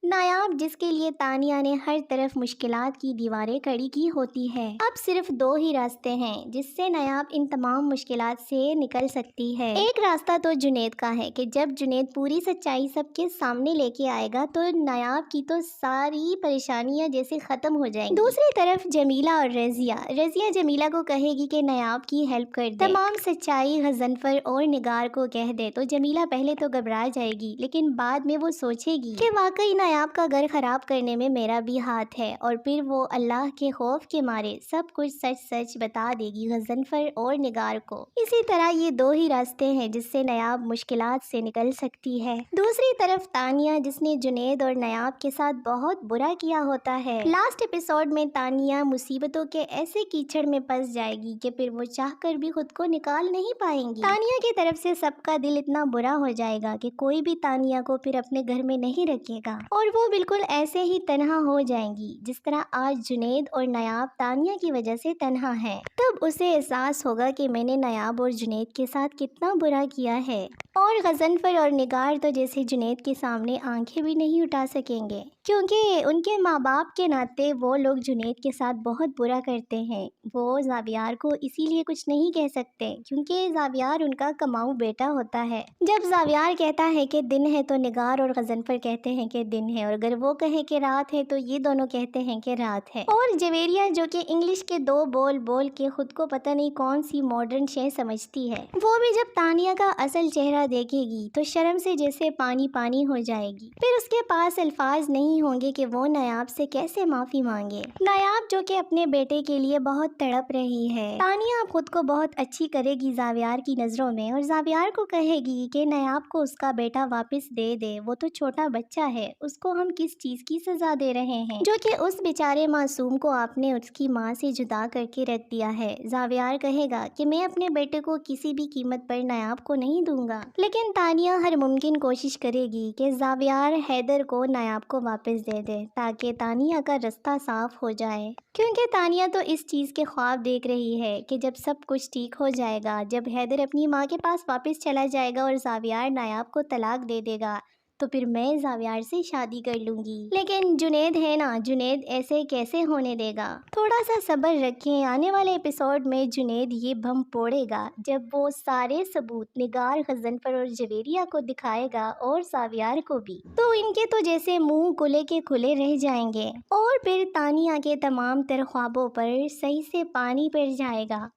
نایاب جس کے لیے تانیہ نے ہر طرف مشکلات کی دیواریں کھڑی کی ہوتی ہے۔ اب صرف دو ہی راستے ہیں جس سے نایاب ان تمام مشکلات سے نکل سکتی ہے۔ ایک راستہ تو جنید کا ہے کہ جب جنید پوری سچائی سب کے سامنے لے کے آئے گا تو نایاب کی تو ساری پریشانیاں جیسے ختم ہو جائیں گی۔ دوسری طرف جمیلہ اور رضیہ جمیلہ کو کہے گی کہ نایاب کی ہیلپ کر دے، تمام سچائی غضنفر اور نگار کو کہہ دے تو جمیلہ پہلے تو گھبرا جائے گی لیکن بعد میں وہ سوچے گی کہ واقعی نایاب کا گھر خراب کرنے میں میرا بھی ہاتھ ہے، اور پھر وہ اللہ کے خوف کے مارے سب کچھ سچ بتا دے گی غضنفر اور نگار کو۔ اسی طرح یہ دو ہی راستے ہیں جس سے نایاب مشکلات سے نکل سکتی ہے۔ دوسری طرف تانیہ جس نے جنید اور نایاب کے ساتھ بہت برا کیا ہوتا ہے، لاسٹ ایپیسوڈ میں تانیہ مصیبتوں کے ایسے کیچڑ میں پھنس جائے گی کہ پھر وہ چاہ کر بھی خود کو نکال نہیں پائیں گی۔ تانیہ کی طرف سے سب کا دل اتنا برا ہو جائے گا کہ کوئی بھی تانیہ کو پھر اپنے گھر میں نہیں رکھے گا اور وہ بالکل ایسے ہی تنہا ہو جائیں گی جس طرح آج جنید اور نایاب تانیہ کی وجہ سے تنہا ہے۔ تب اسے احساس ہوگا کہ میں نے نایاب اور جنید کے ساتھ کتنا برا کیا ہے، اور غضنفر اور نگار تو جیسے جنید کے سامنے آنکھیں بھی نہیں اٹھا سکیں گے کیونکہ ان کے ماں باپ کے ناطے وہ لوگ جنید کے ساتھ بہت برا کرتے ہیں۔ وہ زاویار کو اسی لیے کچھ نہیں کہہ سکتے کیونکہ زاویار ان کا کماؤ بیٹا ہوتا ہے۔ جب زاویار کہتا ہے کہ دن ہے تو نگار اور غضنفر کہتے ہیں کہ دن ہے، اور اگر وہ کہے کہ رات ہے تو یہ دونوں کہتے ہیں کہ رات ہے۔ اور جویریہ جو کہ انگلش کے دو بول بول کے خود کو پتہ نہیں کون سی ماڈرن شے سمجھتی ہے، وہ بھی جب تانیہ کا اصل چہرہ دیکھے گی تو شرم سے جیسے پانی پانی ہو جائے گی۔ پھر اس کے پاس الفاظ نہیں ہوں گے کہ وہ نایاب سے کیسے معافی مانگے۔ نایاب جو کہ اپنے بیٹے کے لیے بہت تڑپ رہی ہے، تانیہ اب خود کو بہت اچھی کرے گی زاویار کی نظروں میں اور زاویار کو کہے گی کہ نایاب کو اس کا بیٹا واپس دے دے، وہ تو چھوٹا بچہ ہے، اس کو ہم کس چیز کی سزا دے رہے ہیں جو کہ اس بیچارے معصوم کو آپ نے اس کی ماں سے جدا کر کے رکھ دیا ہے۔ زاویار کہے گا کہ میں اپنے بیٹے کو کسی بھی قیمت پر نایاب کو نہیں دوں گا، لیکن تانیہ ہر ممکن کوشش کرے گی کہ زاویار حیدر کو نایاب کو واپس دے دے تاکہ تانیہ کا رستہ صاف ہو جائے، کیونکہ تانیہ تو اس چیز کے خواب دیکھ رہی ہے کہ جب سب کچھ ٹھیک ہو جائے گا، جب حیدر اپنی ماں کے پاس واپس چلا جائے گا اور زاویار نایاب کو طلاق دے دے گا تو پھر میں زاویار سے شادی کر لوں گی۔ لیکن جنید ہے نا، جنید ایسے کیسے ہونے دے گا؟ تھوڑا سا صبر رکھیں، آنے والے ایپیسوڈ میں جنید یہ بم پھوڑے گا جب وہ سارے ثبوت نگار، غضنفر اور جویریہ کو دکھائے گا اور زاویار کو بھی، تو ان کے تو جیسے منہ کھلے کے کھلے رہ جائیں گے اور پھر تانیہ کے تمام تر خوابوں پر صحیح سے پانی پڑ جائے گا۔